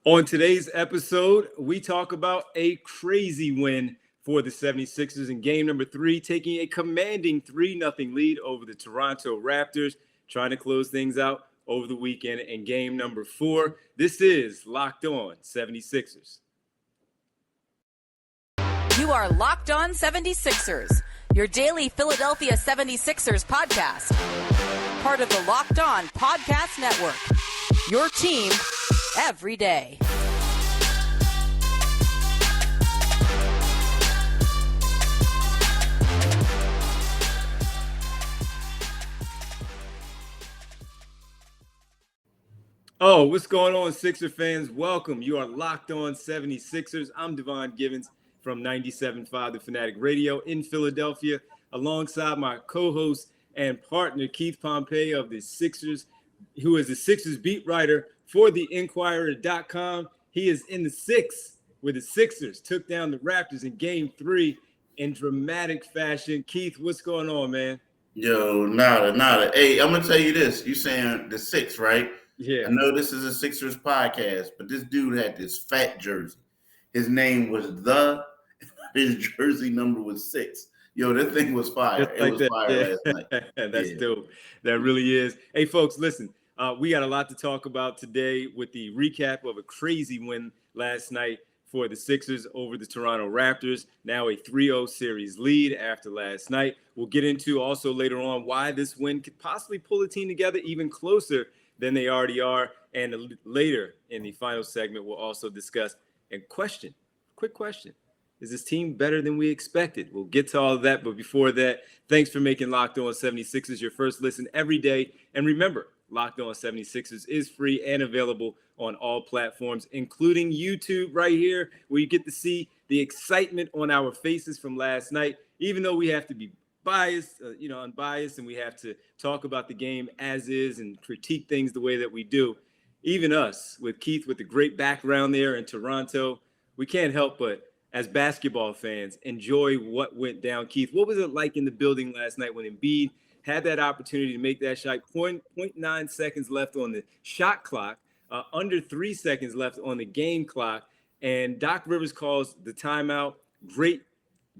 On today's episode, we talk about a crazy win for the 76ers in game number 3, taking a commanding 3-0 lead over the Toronto Raptors, trying to close things out over the weekend in game number 4. This is Locked On 76ers. You are Locked On 76ers, your daily Philadelphia 76ers podcast. Part of the Locked On Podcast Network, your team every day. Oh, what's going on, Sixer fans? Welcome. You are Locked On 76ers. I'm Devon Givens from 97.5 The Fanatic Radio in Philadelphia, alongside my co-host and partner, Keith Pompey of the Sixers, who is the Sixers beat writer for the Inquirer.com. He is in the six where the Sixers took down the Raptors in game 3 in dramatic fashion. Keith, what's going on, man? Yo, nada. Hey, I'm going to tell you this. You saying the 6, right? Yeah. I know this is a Sixers podcast, but this dude had this fat jersey. His name was his jersey number was 6. Yo, that thing was fire. It was fire last night. That's dope. That really is. Hey, folks, listen. We got a lot to talk about today with the recap of a crazy win last night for the Sixers over the Toronto Raptors. Now a 3-0 series lead after last night. We'll get into also later on why this win could possibly pull the team together even closer than they already are. And later in the final segment, we'll also discuss and quick question. Is this team better than we expected? We'll get to all of that. But before that, thanks for making Locked On 76ers your first listen every day. And remember, Locked On 76ers is free and available on all platforms, including YouTube right here, where you get to see the excitement on our faces from last night, even though we have to be biased, unbiased, and we have to talk about the game as is and critique things the way that we do. Even us, with Keith, with the great background there in Toronto, we can't help but, as basketball fans, enjoy what went down. Keith, what was it like in the building last night when Embiid had that opportunity to make that shot? 0.9 seconds left on the shot clock, under 3 seconds left on the game clock, and Doc Rivers calls the timeout. Great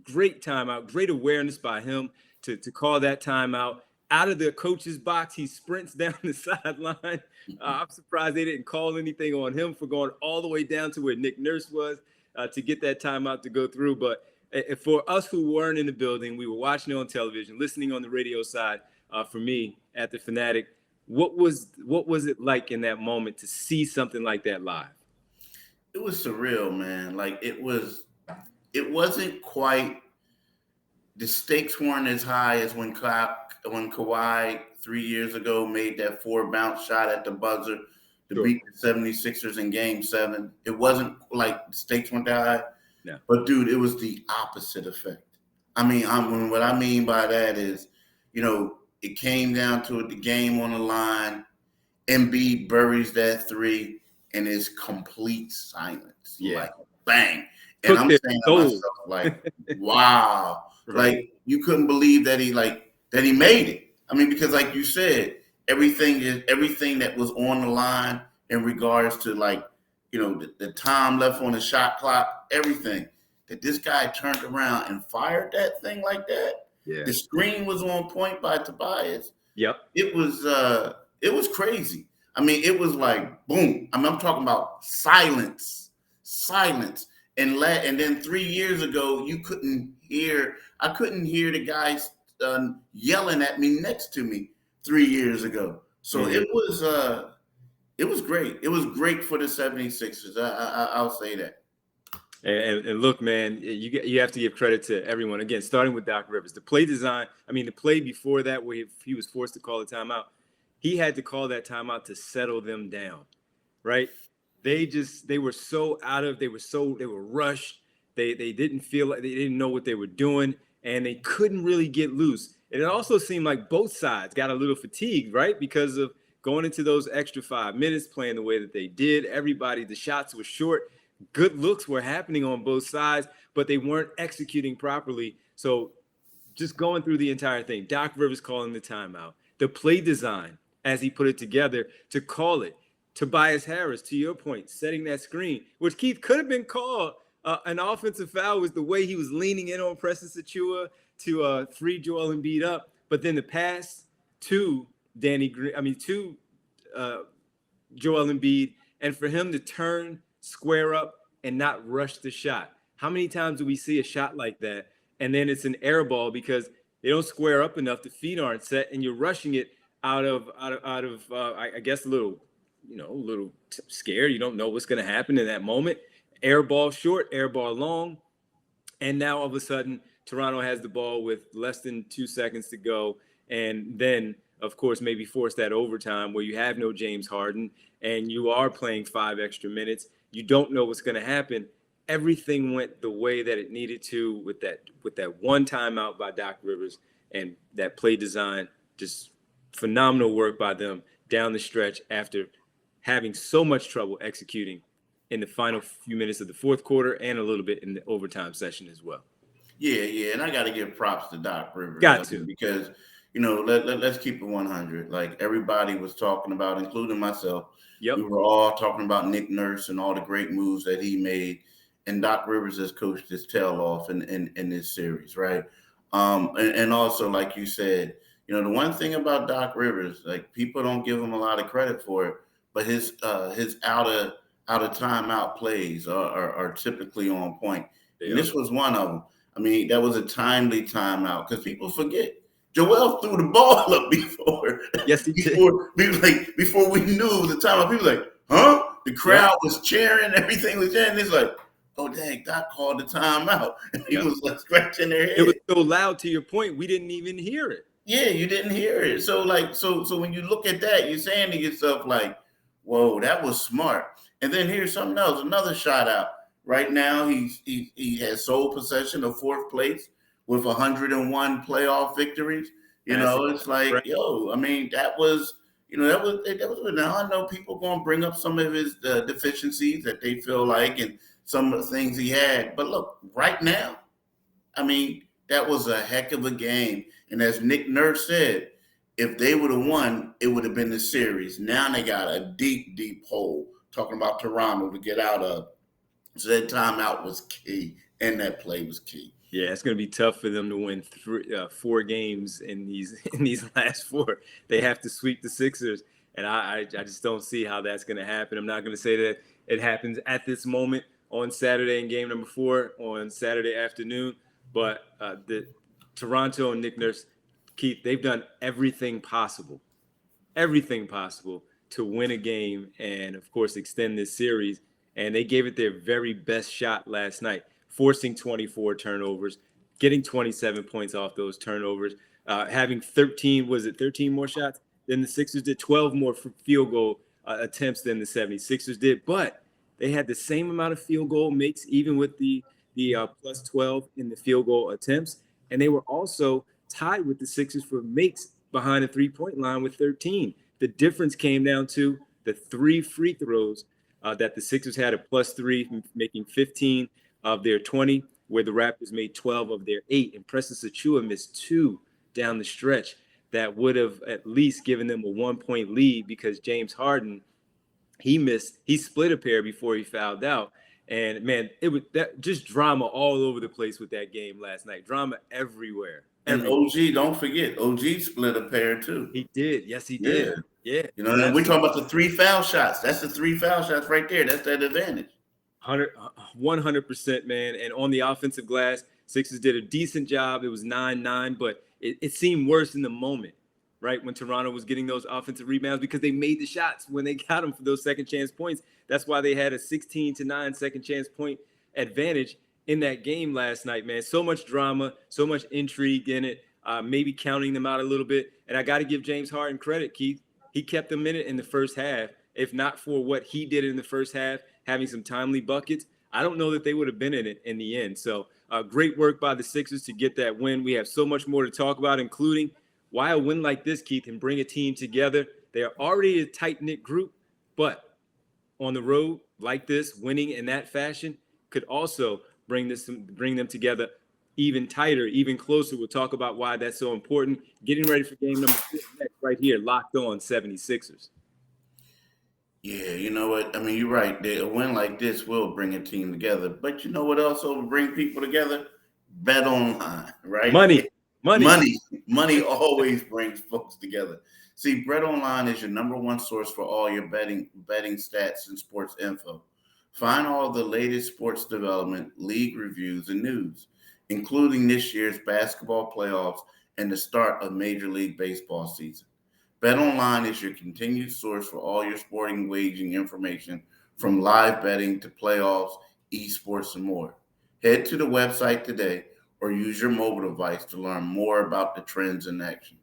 timeout, great awareness by him to call that timeout. Out of the coach's box, he sprints down the sideline. I'm surprised they didn't call anything on him for going all the way down to where Nick Nurse was to get that timeout to go through. But for us who weren't in the building, we were watching it on television, listening on the radio side. For me at the Fanatic, what was it like in that moment to see something like that live? It was surreal, man. Like it wasn't quite. The stakes weren't as high as when Kawhi 3 years ago made that 4-bounce shot at the buzzer to beat the 76ers in game 7. It wasn't like the stakes weren't that high. Yeah. But, dude, it was the opposite effect. I mean, what I mean by that is, it came down to the game on the line. Embiid buries that 3, and it's complete silence. Yeah. Like, bang. And I'm saying to myself, like, wow. Right. Like, you couldn't believe that he made it. I mean, because like you said, everything that was on the line in regards to the time left on the shot clock, everything, that this guy turned around and fired that thing like that. Yeah. The screen was on point by Tobias. Yep. It was crazy. I mean, it was like boom. I mean, I'm talking about silence. And then 3 years ago, I couldn't hear the guys yelling at me next to me 3 years ago. So it was great. It was great for the 76ers. I'll say that. And look, man, you have to give credit to everyone. Again, starting with Doc Rivers. The play design, the play before that where he was forced to call a timeout, he had to call that timeout to settle them down, right? They were rushed. They didn't feel like they didn't know what they were doing, and they couldn't really get loose. And it also seemed like both sides got a little fatigued, right? Because of going into those extra 5 minutes, playing the way that they did. The shots were short. Good looks were happening on both sides, but they weren't executing properly. So just going through the entire thing, Doc Rivers calling the timeout, the play design as he put it together to call it, Tobias Harris, to your point, setting that screen, which Keith could have been called an offensive foul, was the way he was leaning in on Preston Sachua to free Joel Embiid up. But then the pass to Joel Embiid, and for him to turn, square up, and not rush the shot. How many times do we see a shot like that, and then it's an air ball because they don't square up enough, the feet aren't set, and you're rushing it out of I guess a little scared. You don't know what's going to happen in that moment. Air ball short, air ball long, and now all of a sudden Toronto has the ball with less than 2 seconds to go, and then of course maybe force that overtime where you have no James Harden and you are playing 5 extra minutes. You don't know what's going to happen. Everything went the way that it needed to with that one timeout by Doc Rivers, and that play design, just phenomenal work by them down the stretch after having so much trouble executing in the final few minutes of the fourth quarter and a little bit in the overtime session as well. Yeah, and I got to give props to Doc Rivers. Got to. Because, let's keep it 100. Like everybody was talking about, including myself. Yep. We were all talking about Nick Nurse and all the great moves that he made. And Doc Rivers has coached his tail off in this series, right? And also, like you said, the one thing about Doc Rivers, like people don't give him a lot of credit for it, but his out of timeout plays are typically on point. And this was one of them. I mean, that was a timely timeout because people forget. Joel threw the ball up before. Yes, he did. Before we knew it was a timeout, people were like, huh? The crowd was cheering, everything was cheering. It's like, oh dang, Doc called the timeout. And he was like scratching their head. It was so loud, to your point, we didn't even hear it. Yeah, you didn't hear it. So when you look at that, you're saying to yourself, like, whoa, that was smart. And then here's something else, another shout out. Right now, he has sole possession of 4th place with 101 playoff victories. It's like, right. I mean, that was now I know people going to bring up some of his deficiencies that they feel like and some of the things he had. But look, right now, I mean, that was a heck of a game. And as Nick Nurse said, if they would have won, it would have been the series. Now they got a deep, deep hole, talking about Toronto, to get out of. So that timeout was key, and that play was key. Yeah, it's going to be tough for them to win 4 games in these last 4. They have to sweep the Sixers, and I just don't see how that's going to happen. I'm not going to say that it happens at this moment on Saturday in game number 4 on Saturday afternoon, but the Toronto and Nick Nurse, Keith, they've done everything possible to win a game and, of course, extend this series. And they gave it their very best shot last night, forcing 24 turnovers, getting 27 points off those turnovers, having 13 more shots than the Sixers did, 12 more field goal attempts than the 76ers did. But they had the same amount of field goal makes, even with the plus 12 in the field goal attempts. And they were also tied with the Sixers for makes behind the three-point line with 13. The difference came down to the 3 free throws that the Sixers had a plus 3, making 15 of their 20, where the Raptors made 12 of their 8. And Preston Sachua missed 2 down the stretch that would have at least given them a 1-point lead, because James Harden, he split a pair before he fouled out. And man, it was that just drama all over the place with that game last night. Drama everywhere. And OG, don't forget, OG split a pair too. He did. Yes, he did. Yeah. And we're talking about the 3 foul shots. That's the 3 foul shots right there. That's that advantage. 100%, man. And on the offensive glass, Sixers did a decent job. It was 9-9, but it seemed worse in the moment, right? When Toronto was getting those offensive rebounds, because they made the shots when they got them for those second chance points. That's why they had a 16-9 second chance point advantage in that game last night, man. So much drama, so much intrigue in it, maybe counting them out a little bit. And I got to give James Harden credit, Keith. He kept them in it in the first half. If not for what he did in the first half, having some timely buckets, I don't know that they would have been in it in the end. So great work by the Sixers to get that win. We have so much more to talk about, including why a win like this, Keith, can bring a team together. They are already a tight-knit group, but on the road like this, winning in that fashion could also bring them together even tighter, even closer. We'll talk about why that's so important. Getting ready for game number 4 next right here, Locked On 76ers. Yeah, you know what? I mean, you're right. A win like this will bring a team together. But you know what else will bring people together? Bet online, right? Money, money. Money. Money always brings folks together. See, Bet Online is your number one source for all your betting stats and sports info. Find all the latest sports development, league reviews, and news, including this year's basketball playoffs and the start of Major League Baseball season. BetOnline is your continued source for all your sporting wagering information, from live betting to playoffs, esports, and more. Head to the website today or use your mobile device to learn more about the trends and actions.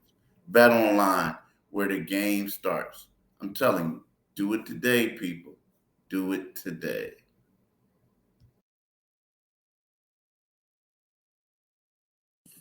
BetOnline, where the game starts. I'm telling you, do it today, people. Do it today.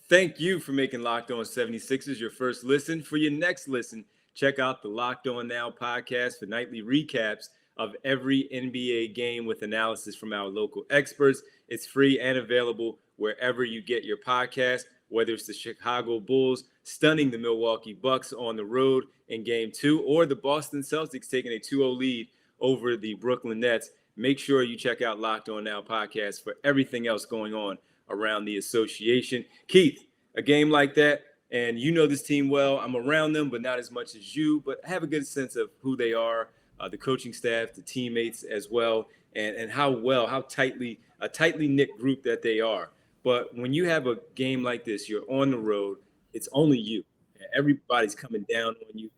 Thank you for making Locked On 76ers your first listen. For your next listen, check out the Locked On Now podcast for nightly recaps of every NBA game with analysis from our local experts. It's free and available wherever you get your podcast, whether it's the Chicago Bulls stunning the Milwaukee Bucks on the road in game 2 or the Boston Celtics taking a 2-0 lead over the Brooklyn Nets. Make sure you check out Locked On Now podcast for everything else going on around the association. Keith, a game like that, and you know this team well. I'm around them, but not as much as you, but I have a good sense of who they are, the coaching staff, the teammates as well, and how tightly knit group that they are. But when you have a game like this, you're on the road, it's only you. Everybody's coming down on you.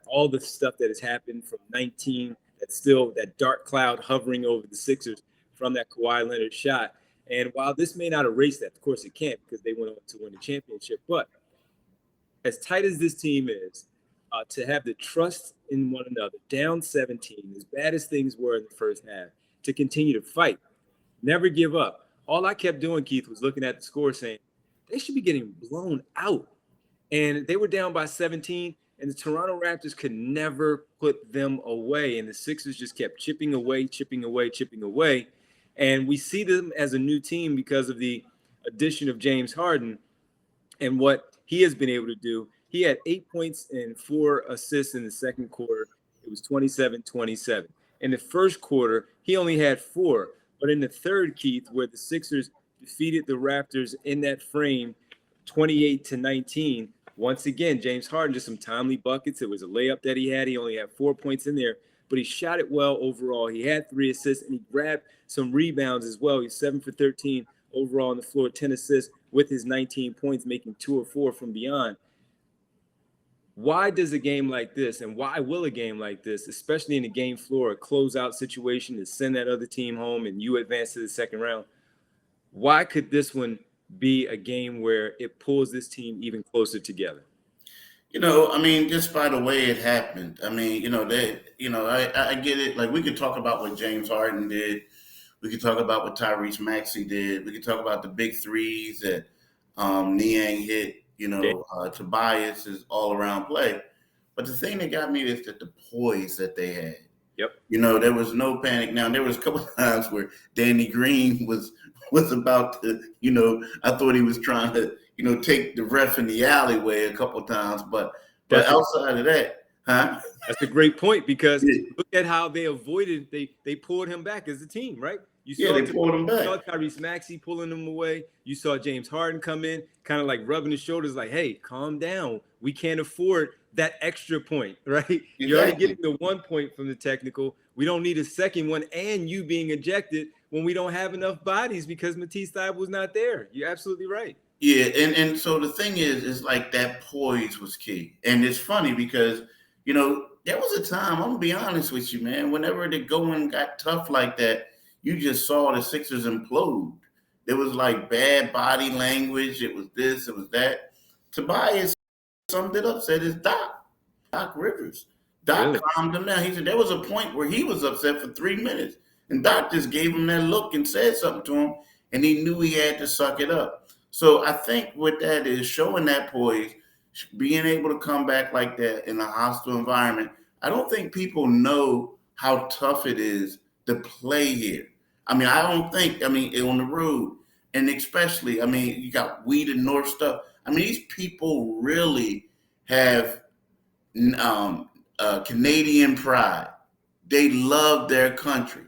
All the stuff that has happened from 19, that's still that dark cloud hovering over the Sixers from that Kawhi Leonard shot. And while this may not erase that, of course it can't, because they went on to win the championship. But as tight as this team is, to have the trust in one another, down 17, as bad as things were in the first half, to continue to fight, never give up. All I kept doing, Keith, was looking at the score saying, they should be getting blown out. And they were down by 17, and the Toronto Raptors could never put them away. And the Sixers just kept chipping away. And we see them as a new team because of the addition of James Harden and what he has been able to do. He had 8 points and 4 assists in the second quarter. It was 27-27. In the first quarter, he only had 4. But in the third, Keith, where the Sixers defeated the Raptors in that frame, 28-19, once again, James Harden, just some timely buckets. It was a layup that he had. He only had 4 points in there, but he shot it well overall. He had 3 assists, and he grabbed some rebounds as well. He's 7 for 13 overall on the floor, 10 assists with his 19 points, making 2 or 4 from beyond. Why does a game like this, and why will a game like this, especially in the game floor, a closeout situation to send that other team home and you advance to the second round, why could this one be a game where it pulls this team even closer together? I mean, just by the way it happened. I mean, I get it. Like, we could talk about what James Harden did. We could talk about what Tyrese Maxey did. We could talk about the big threes that Niang hit. Tobias is all-around play. But the thing that got me is that the poise that they had. Yep. There was no panic. Now, there was a couple of times where Danny Green was about to, I thought he was trying to, take the ref in the alleyway a couple of times. But outside of that, huh? That's a great point, because look at how they avoided, they pulled him back as a team, right? They pulled him back. You saw Tyrese Maxey pulling him away. You saw James Harden come in, kind of like rubbing his shoulders like, hey, calm down. We can't afford that extra point, right? Exactly. You're already getting the 1 point from the technical. We don't need a second one, and you being ejected when we don't have enough bodies because Matisse Thybulle was not there. You're absolutely right. Yeah, and so the thing is like that poise was key. And it's funny because, there was a time, I'm going to be honest with you, man, whenever the going got tough like that, you just saw the Sixers implode. There was like bad body language. It was this, it was that. Tobias summed it up, said it's Doc Rivers. Doc really calmed him down. He said there was a point where he was upset for 3 minutes, and Doc just gave him that look and said something to him, and he knew he had to suck it up. So I think what that is, showing that poise, being able to come back like that in a hostile environment. I don't think people know how tough it is to play here. I mean, on the road, and especially, you got Weed and North stuff. These people really have Canadian pride. They love their country.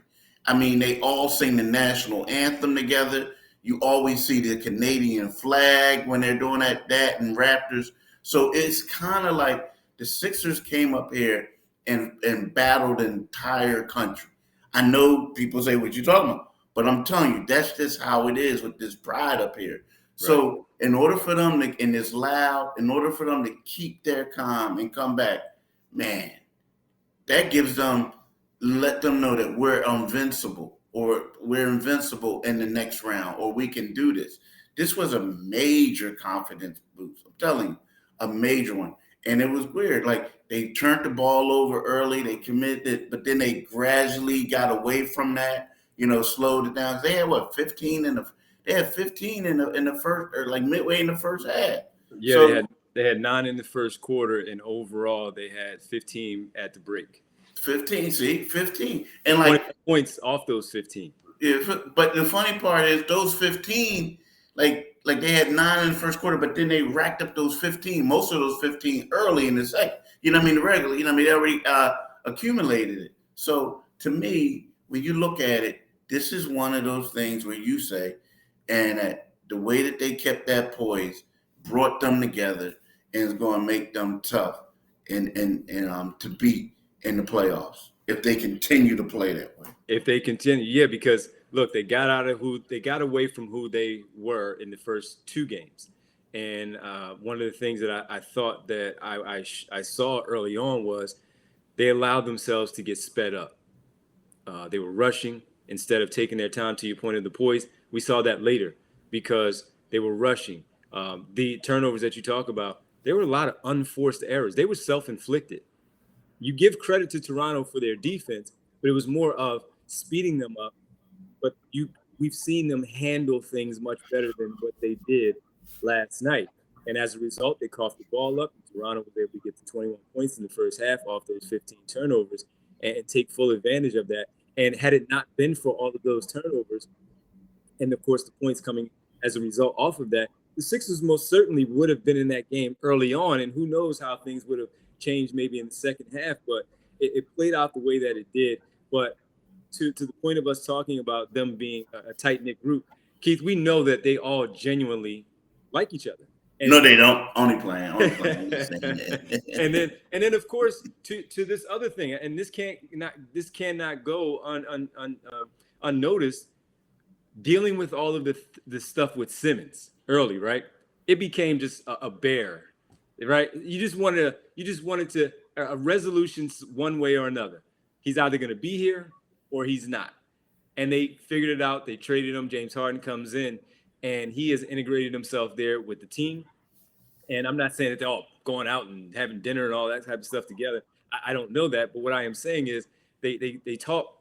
I mean, they all sing the national anthem together. You always see the Canadian flag when they're doing that and Raptors. So it's kind of like the Sixers came up here and battled the entire country. I know people say, what you talking about? But I'm telling you, that's just how it is with this pride up here. Right. So in order for them to, and it's loud, in order for them to keep their calm and come back, man, that gives them, let them know that we're invincible, or we're invincible in the next round, or we can do this. This was a major confidence boost. I'm telling you, a major one. And it was weird. Like, they turned the ball over early, they committed, but then they gradually got away from that, slowed it down. They had 15 in the first, or like midway in the first half. Yeah, so, they had 9 in the first quarter, and overall they had 15 at the break. 15, and like points off those 15. Yeah, but the funny part is those 15, like they had 9 in the first quarter, but then they racked up those 15, most of those 15 early in the second. The regular, they already accumulated it. So to me, when you look at it, this is one of those things where you say, and the way that they kept that poise brought them together and is going to make them tough and to beat in the playoffs if they continue to play that way. If they continue, yeah, because look, they got away from who they were in the first 2 games, and one of the things that I thought that I saw early on was they allowed themselves to get sped up. They were rushing instead of taking their time. To your point of the poise, we saw that later because they were rushing. The turnovers that you talk about, there were a lot of unforced errors. They were self-inflicted. You give credit to Toronto for their defense, but it was more of speeding them up. But we've seen them handle things much better than what they did last night. And as a result, they coughed the ball up. Toronto was able to get to 21 points in the first half off those 15 turnovers and take full advantage of that. And had it not been for all of those turnovers, and of course the points coming as a result off of that, the Sixers most certainly would have been in that game early on. And who knows how things would have changed maybe in the second half, but it played out the way that it did. But to the point of us talking about them being a tight-knit group, Keith, we know that they all genuinely like each other. And no, they don't. Only playing. and then of course to this other thing, and this cannot go unnoticed. Dealing with all of the stuff with Simmons early, right? It became just a bear. Right, you just wanted to a resolution one way or another. He's either going to be here or he's not, and they figured it out. They traded him. James Harden comes in, and he has integrated himself there with the team. And I'm not saying that they're all going out and having dinner and all that type of stuff together. I don't know that, but what I am saying is they talk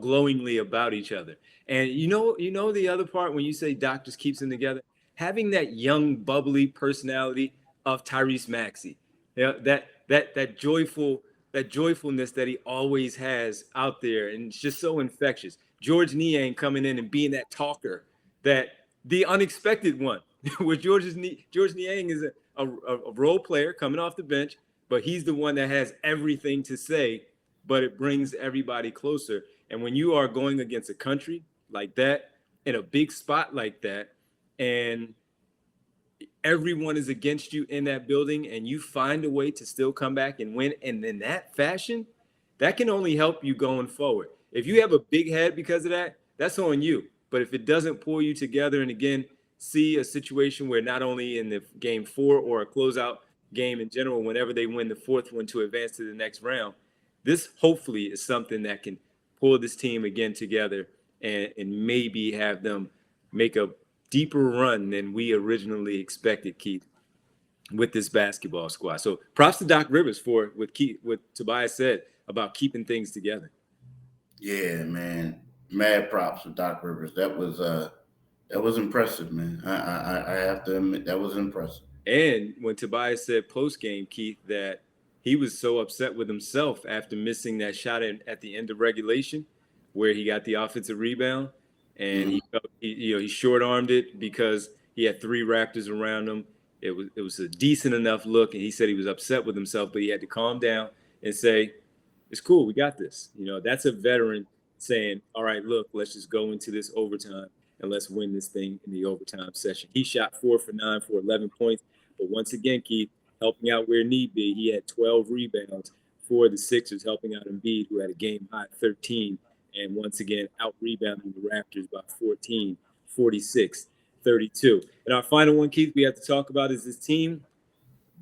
glowingly about each other. And you know the other part when you say Doc just keeps them together, having that young bubbly personality of Tyrese Maxey, that joyfulness that he always has out there, and it's just so infectious. George Niang coming in and being that talker, that the unexpected one, where George Niang is a role player coming off the bench, but he's the one that has everything to say, but it brings everybody closer. And when you are going against a country like that, in a big spot like that, and everyone is against you in that building, and you find a way to still come back and win, and in that fashion, that can only help you going forward. If you have a big head because of that, that's on you. But if it doesn't pull you together, and again, see a situation where not only in the game 4 or a closeout game in general, whenever they win the 4th one to advance to the next round, this hopefully is something that can pull this team again together and maybe have them make a deeper run than we originally expected, Keith, with this basketball squad. So props to Doc Rivers for what Tobias said about keeping things together. Yeah, man. Mad props to Doc Rivers. That was impressive, man. I have to admit, that was impressive. And when Tobias said post-game, Keith, that he was so upset with himself after missing that shot at the end of regulation where he got the offensive rebound, and he short-armed it because he had 3 Raptors around him. It was a decent enough look, and he said he was upset with himself, but he had to calm down and say, It's cool. We got this. That's a veteran saying, all right, look, let's just go into this overtime and let's win this thing in the overtime session. He shot 4 for 9 for 11 points. But once again, Keith, helping out where need be, he had 12 rebounds for the Sixers, helping out Embiid, who had a game high 13. And once again, out rebounding the Raptors by 14, 46, 32. And our final one, Keith, we have to talk about is this team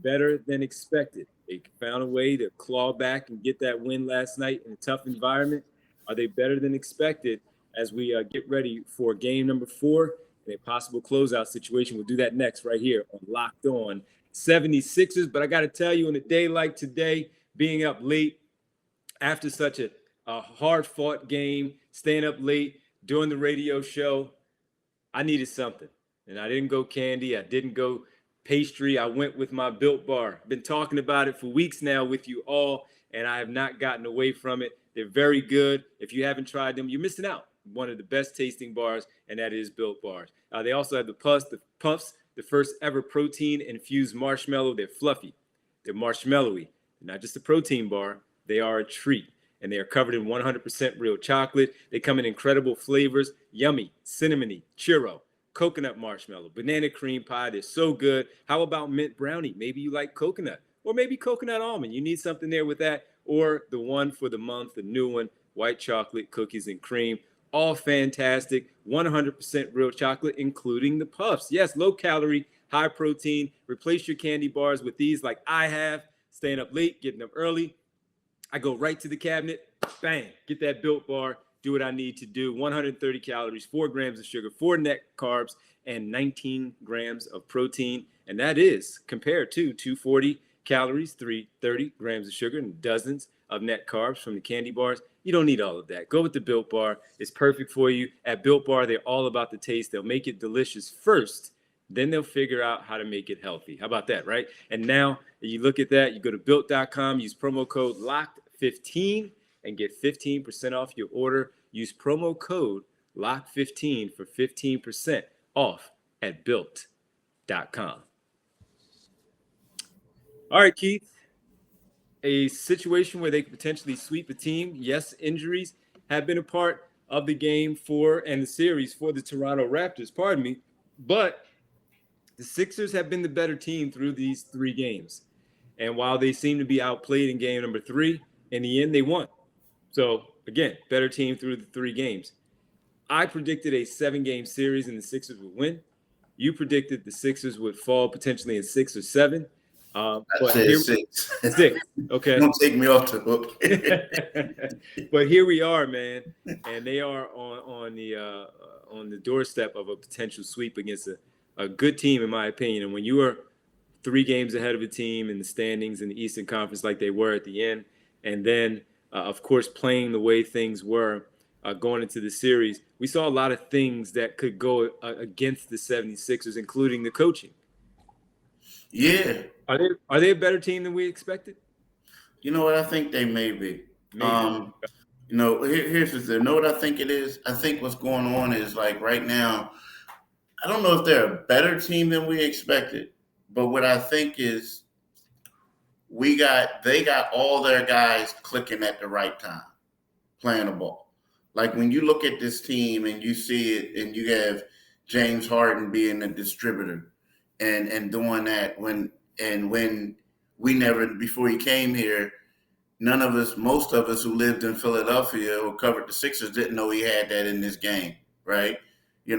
better than expected. They found a way to claw back and get that win last night in a tough environment. Are they better than expected as we get ready for game number 4 and a possible closeout situation? We'll do that next right here on Locked On 76ers. But I got to tell you, on a day like today, being up late after such a hard-fought game, staying up late, doing the radio show, I needed something. And I didn't go candy. I didn't go pastry. I went with my Built Bar. I've been talking about it for weeks now with you all, and I have not gotten away from it. They're very good. If you haven't tried them, you're missing out. One of the best tasting bars, and that is Built Bars. They also have the Puffs, the first ever protein-infused marshmallow. They're fluffy. They're marshmallowy. They're not just a protein bar. They are a treat. And they are covered in 100% real chocolate. They come in incredible flavors: yummy, cinnamony, churro, coconut marshmallow, banana cream pie. They're so good. How about mint brownie? Maybe you like coconut, or maybe coconut almond. You need something there with that. Or the one for the month, the new one, white chocolate cookies and cream. All fantastic. 100% real chocolate, including the Puffs. Yes, low calorie, high protein. Replace your candy bars with these like I have. Staying up late, getting up early. I go right to the cabinet, bang, get that Built Bar, do what I need to do. 130 calories, 4 grams of sugar, 4 net carbs, and 19 grams of protein. And that is compared to 240 calories, 330 grams of sugar, and dozens of net carbs from the candy bars. You don't need all of that. Go with the Built Bar. It's perfect for you. At Built Bar, they're all about the taste. They'll make it delicious first, then they'll figure out how to make it healthy. How about that, right? And now you look at that, you go to built.com, use promo code LOCKED15 and get 15% off your order. Use promo code LOCKED15 for 15% off at built.com. All right, Keith, a situation where they could potentially sweep a team. Yes, injuries have been a part of the game and the series for the Toronto Raptors, but the Sixers have been the better team through these 3 games. And while they seem to be outplayed in game number 3, in the end, they won. So, again, better team through the 3 games. I predicted a 7-game series and the Sixers would win. You predicted the Sixers would fall potentially in 6 or 7. I said 6. 6, okay. Don't take me off the hook. But here we are, man. And they are on the doorstep of a potential sweep against a good team, in my opinion. And when you are 3 games ahead of a team in the standings in the Eastern Conference like they were at the end, and then, of course, playing the way things were going into the series, we saw a lot of things that could go against the 76ers, including the coaching. Yeah. Are they a better team than we expected? You know what? I think they may be. Here's the thing. You know what I think it is? I think what's going on is, like, right now, I don't know if they're a better team than we expected, but what I think is they got all their guys clicking at the right time, playing the ball. Like, when you look at this team and you see it, and you have James Harden being a distributor and doing that when we never, before he came here, most of us who lived in Philadelphia or covered the Sixers didn't know he had that in this game, right? You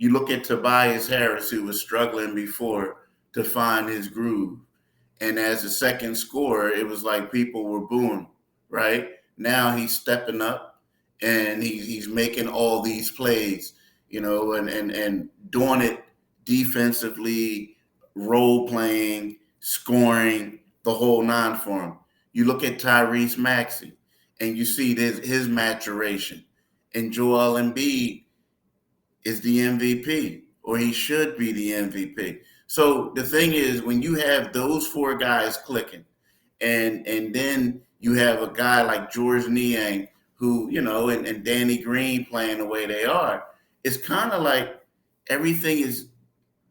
look at Tobias Harris, who was struggling before to find his groove. And as a second scorer, it was like people were booing, right? Now he's stepping up and he's making all these plays, and doing it defensively, role playing, scoring, the whole 9 for him. You look at Tyrese Maxey and you see his maturation. And Joel Embiid is the MVP, or he should be the MVP. So the thing is, when you have those 4 guys clicking, and then you have a guy like George Niang, who, and Danny Green playing the way they are, it's kind of like everything is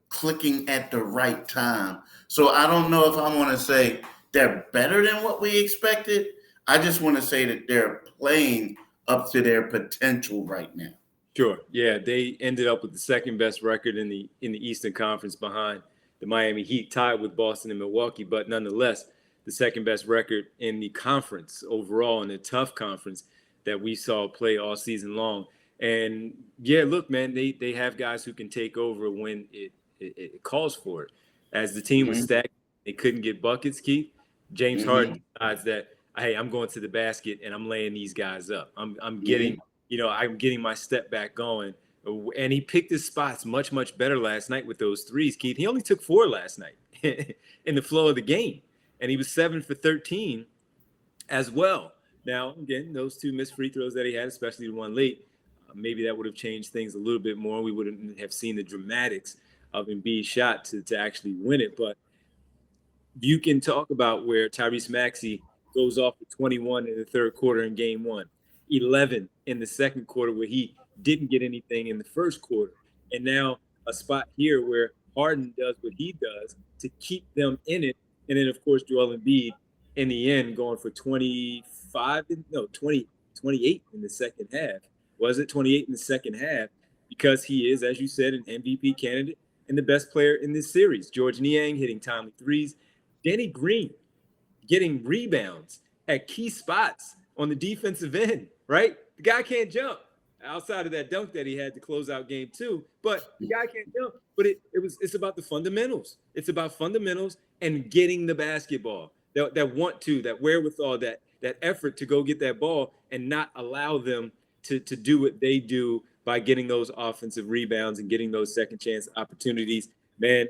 clicking at the right time. So I don't know if I want to say they're better than what we expected. I just want to say that they're playing up to their potential right now. Sure. Yeah, they ended up with the second best record in the Eastern Conference behind the Miami Heat, tied with Boston and Milwaukee, but nonetheless, the second best record in the conference overall, in a tough conference that we saw play all season long. And yeah, look, man, they have guys who can take over when it calls for it. As the team was Mm-hmm. stacked, they couldn't get buckets, Keith. James Mm-hmm. Harden decides that, hey, I'm going to the basket and I'm laying these guys up. I'm Mm-hmm. getting I'm getting my step back going. And he picked his spots much, much better last night with those threes, Keith. He only took 4 last night in the flow of the game. And he was 7 for 13 as well. Now, again, those 2 missed free throws that he had, especially the one late, maybe that would have changed things a little bit more. We wouldn't have seen the dramatics of Embiid's shot to actually win it. But you can talk about where Tyrese Maxey goes off for 21 in the third quarter in game 1, 11 in the second quarter where he didn't get anything in the first quarter. And now a spot here where Harden does what he does to keep them in it. And then, of course, Joel Embiid in the end going for 20, 28 in the second half. Was it 28 in the second half? Because he is, as you said, an MVP candidate and the best player in this series. George Niang hitting timely threes. Danny Green getting rebounds at key spots on the defensive end, right? The guy can't jump outside of that dunk that he had to close out game 2, but the guy can't jump. But it's about the fundamentals. It's about fundamentals and getting the basketball, that wherewithal, that effort to go get that ball and not allow them to do what they do by getting those offensive rebounds and getting those second chance opportunities. Man,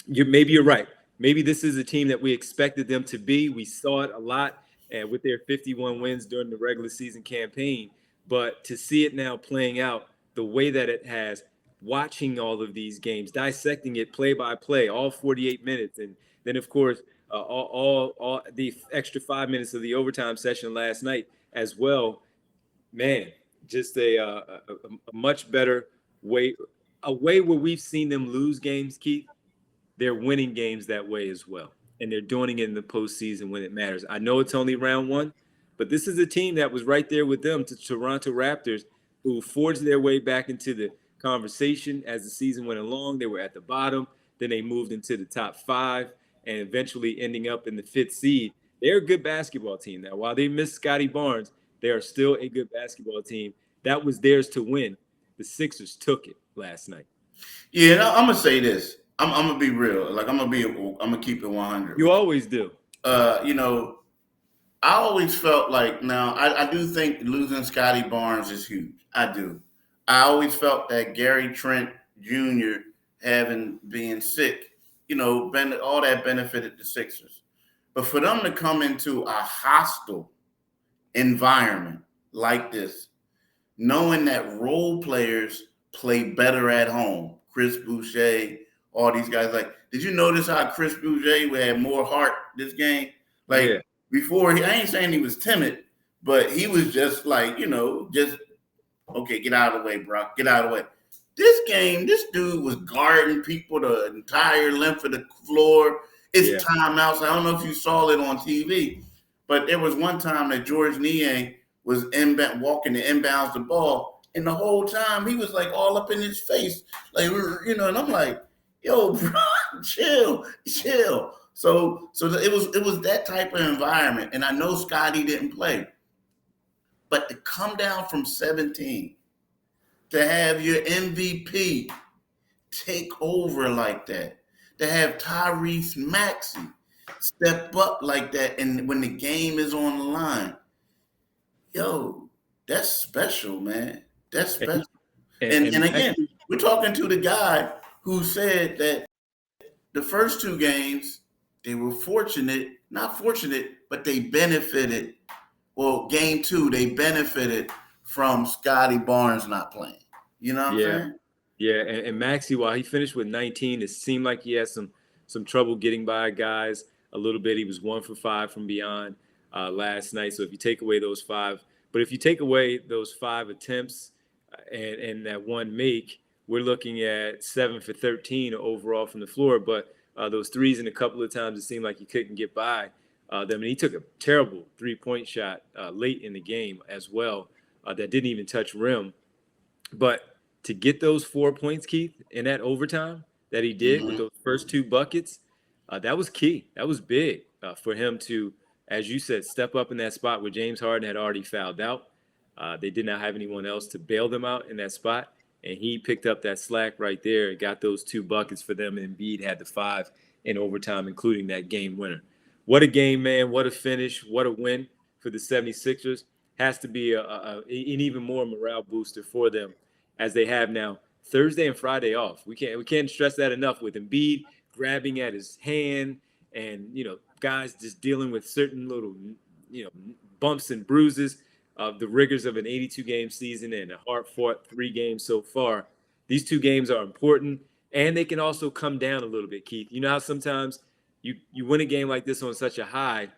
maybe you're right. Maybe this is a team that we expected them to be. We saw it a lot with their 51 wins during the regular season campaign. But to see it now playing out the way that it has, watching all of these games, dissecting it play by play, all 48 minutes, and then of course all the extra 5 minutes of the overtime session last night as well. Man, just a much better way, a way where we've seen them lose games, Keith. They're winning games that way as well. And they're doing it in the postseason when it matters. I know it's only round 1, but this is a team that was right there with them, the Toronto Raptors, who forged their way back into the conversation as the season went along. They were at the bottom. Then they moved into the top 5 and eventually ending up in the 5th seed. They're a good basketball team now. While they missed Scotty Barnes, they are still a good basketball team. That was theirs to win. The Sixers took it last night. Yeah, no, I'm gonna say this. I'm gonna be real. Like I'm gonna keep it 100. You always do. I always felt like now I do think losing Scotty Barnes is huge. I do. I always felt that Gary Trent Jr. being sick, all that benefited the Sixers. But for them to come into a hostile environment like this, knowing that role players play better at home, Chris Boucher, all these guys, like, did you notice how Chris Boucher had more heart this game? Like, Yeah. Before, I ain't saying he was timid, but he was just like, okay, get out of the way, bro. Get out of the way. This game, this dude was guarding people the entire length of the floor. It's timeouts. I don't know if you saw it on TV, but there was one time that George Niang was walking to inbounds the ball, and the whole time he was like all up in his face, like, and I'm like, yo, bro, chill. So it was that type of environment, and I know Scotty didn't play, but to come down from 17, to have your MVP take over like that, to have Tyrese Maxey step up like that, and when the game is on the line, yo, that's special, man. That's special. And again, we're talking to the guy who said that the first 2 games, they were not fortunate, but they benefited. Well, game 2, they benefited from Scotty Barnes not playing. You know what I'm saying? Yeah, and Maxey, while he finished with 19, it seemed like he had some trouble getting by guys a little bit. He was 1 for 5 from beyond last night. So if you take away those 5 attempts and that 1 make, we're looking at 7 for 13 overall from the floor. But those threes and a couple of times it seemed like he couldn't get by. them. And he took a terrible 3-point shot late in the game as well that didn't even touch rim. But to get those 4 points, Keith, in that overtime that he did with those first 2 buckets, that was key. That was big for him to, as you said, step up in that spot where James Harden had already fouled out. They did not have anyone else to bail them out in that spot. And he picked up that slack right there and got those 2 buckets for them. And Embiid had the 5 in overtime, including that game winner. What a game, man. What a finish. What a win for the 76ers. Has to be an even more morale booster for them as they have now Thursday and Friday off. We can't stress that enough with Embiid grabbing at his hand and, guys just dealing with certain little, bumps and bruises of the rigors of an 82-game season and a hard-fought 3 games so far. These 2 games are important, and they can also come down a little bit, Keith. You know how sometimes you win a game like this on such a high,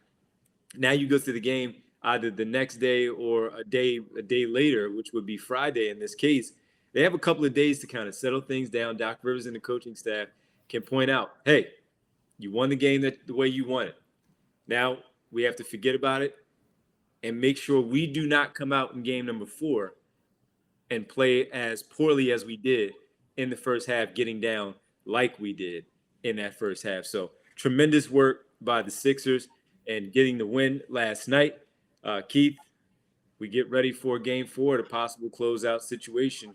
now you go to the game either the next day or a day later, which would be Friday in this case. They have a couple of days to kind of settle things down. Doc Rivers and the coaching staff can point out, hey, you won the game the way you won it. Now we have to forget about it and make sure we do not come out in game number 4 and play as poorly as we did in the first half, getting down like we did in that first half. So tremendous work by the Sixers and getting the win last night. Keith, we get ready for game 4, the possible closeout situation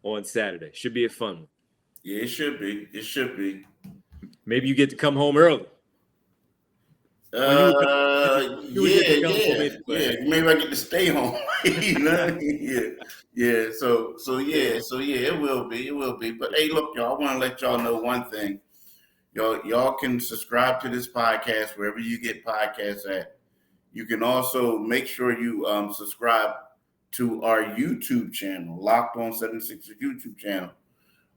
on Saturday. Should be a fun one. Yeah, it should be. It should be. Maybe you get to come home early. Yeah. Maybe I get to stay home. Yeah. So it will be. But hey, look, y'all, I want to let y'all know one thing. Y'all can subscribe to this podcast wherever you get podcasts at. You can also make sure you subscribe to our YouTube channel, Locked On 76ers YouTube channel,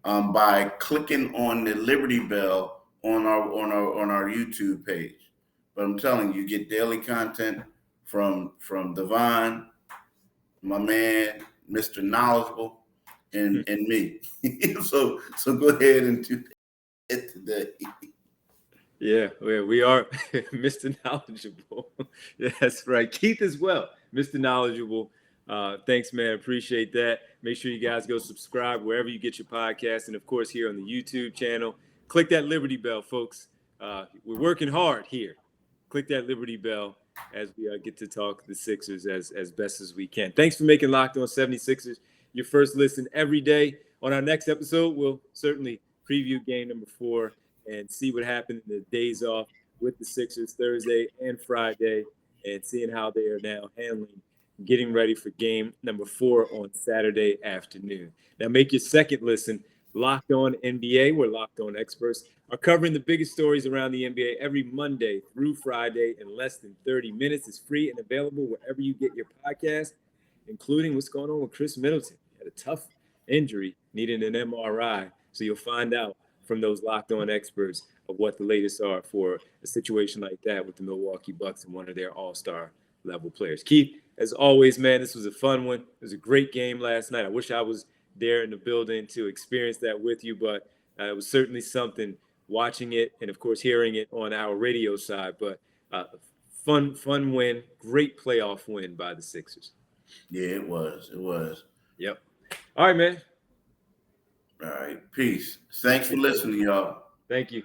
by clicking on the Liberty Bell on our YouTube page. But I'm telling you, get daily content from Devon, my man, Mr. Knowledgeable, and me. So go ahead and do that today. Yeah, we are Mr. Knowledgeable. Yeah, that's right. Keith as well, Mr. Knowledgeable. Thanks, man. Appreciate that. Make sure you guys go subscribe wherever you get your podcast. And, of course, here on the YouTube channel. Click that Liberty Bell, folks. We're working hard here. Click that Liberty Bell as we get to talk the Sixers as best as we can. Thanks for making Locked On 76ers your first listen every day. On our next episode, we'll certainly preview game number 4 and see what happened in the days off with the Sixers Thursday and Friday and seeing how they are now handling getting ready for game number 4 on Saturday afternoon. Now make your second listen Locked On NBA, where Locked On experts are covering the biggest stories around the NBA every Monday through Friday in less than 30 minutes. It's free and available wherever you get your podcast, including what's going on with Chris Middleton. He had a tough injury, needing an MRI. So you'll find out from those Locked On experts of what the latest are for a situation like that with the Milwaukee Bucks and one of their all-star level players. Keith, as always, man, this was a fun one. It was a great game last night. I wish I was there in the building to experience that with you, but it was certainly something watching it and, of course, hearing it on our radio side. But fun win, great playoff win by the Sixers. Yeah, it was. Yep. All right, man. All right. Peace. Thanks for listening, y'all. Thank you.